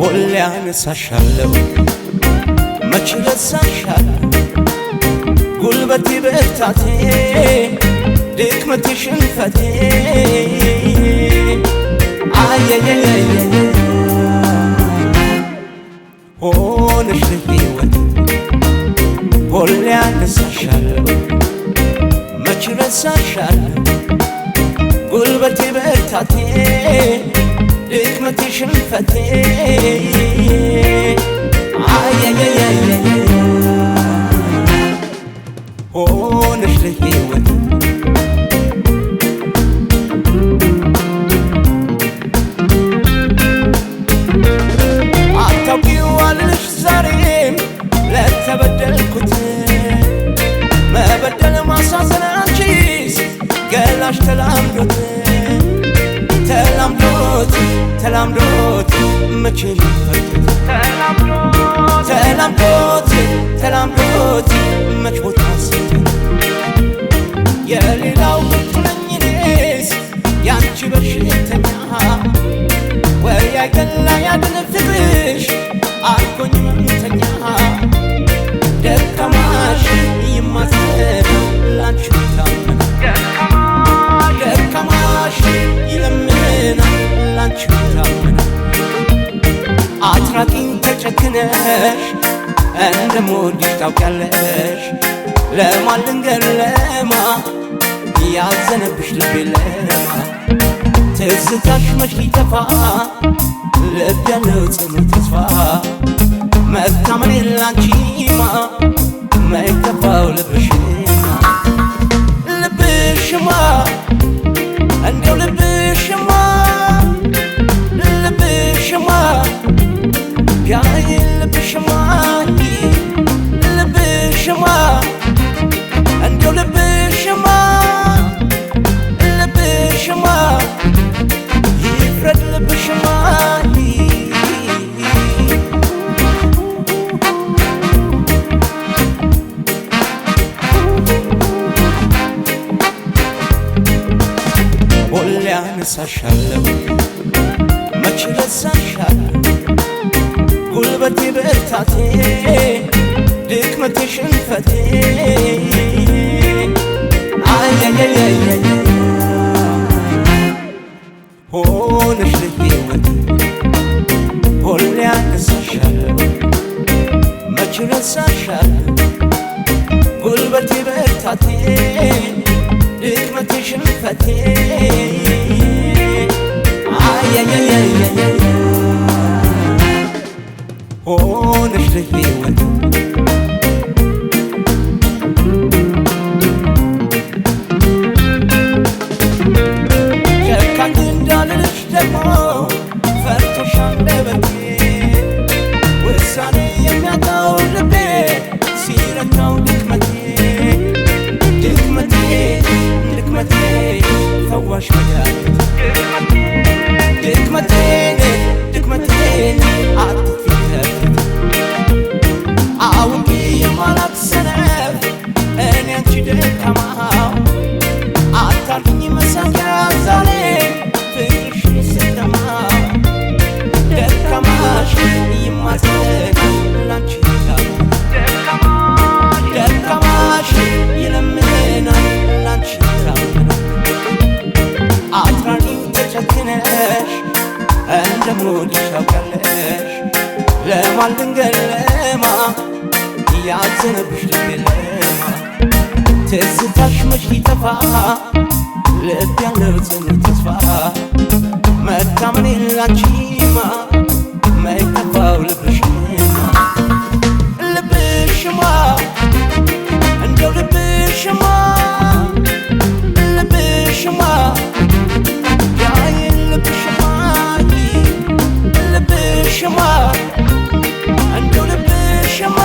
ሁሌ አነሳሻለሁ መች ረሳሻለሁ ጉልበቴ ብርታቴ ድክመቴ ሽንፈቴ አየየየየ ሆነሽ ለሕይወቴ ሁሌ አነሳሻለሁ መች ረሳሻለሁ ጉልበቴ ብርታቴ ድክመቴ ሽንፈቴ አየየየየ ሆነሽ ለሕይወቴ አታውቂዋለሽ ዛሬም ለተበደልኩት መበደል ማሳዘን አንቺስ ገላሽ ተላምዶት ተላምዶት መቼ ሊፈቱት ተላምዶት መች ቦታ ሰጡት የሌላው ብትለኝ እኔስ ያንቺ በሽተኛ ወይ አይገላ ያድን ፍቅርሽ አልኮኝ መምተኛ ደካማሽ ይማጸን ላንቺ ታመን ደካማሽ ይለምናል ላንቺ ታመን አትራቂኝ ተጨክነሽ እንደምወድሽ ታውቂያለሽ ለማን ልንገር ለማ ያዘነብሽ ልቤ ለማ ትዝታሽ መች ሊጠፋ ልብ ያለው ጽኑ ተስፋ መታመኔ ላንቺማ ማይከፋው ልብሽማ ልብሽማ እንደው ልብሽማ ቢያይ ልብሽማ እንደው ልብሽማ ይፍረድ ልብሽማ ሁሌ አነሳሻለሁ መች ረሳሻለሁ ጉልበቴ ብርታቴ ድክመቴ ሽንፈቴ አየየየየ ሆነሽ ለሕይወቴ ሁሌ አነሳሻለሁ መች ረሳሻለሁ ጉልበቴ ብርታቴ ድክመቴ ሽንፈቴ አየየየየ ሆነሽ ለሕይወቴ ጨካኝ እንዳልልሽ ደግሞ ፈርቶሽ አንደበቴ ውሳኔ የሚያጣው ልቤ ሲረታው ድክመቴ ፈዋሽ መድኃኒት ድክመቴ አትጥፊ ከፊት አውቄ የማላቅ ሰነፍ እኔ አንቺ ደካማው አታርጊኝ መሳቂያ ዛሬ ፍቅርሽ ስሰማው ደካማሽ ይማጸን ላንቺ ደካማሽ ይለምናል ላንቺ አትራቂኝ ተጨክነሽ እንደምወድሽ ታውቂያለሽ ለማን ልንገር ለማ ያዘነብሽ ልቤ ለማ ትዝታሽ መች ሊጠፋ ልብ ያለው ጽኑ ተስፋ መታመኔ ላንቺማ ማይከፋው ልብሽማ እንደው ልብሽማ ያይ ልብሽማ እንደው ልብሽማ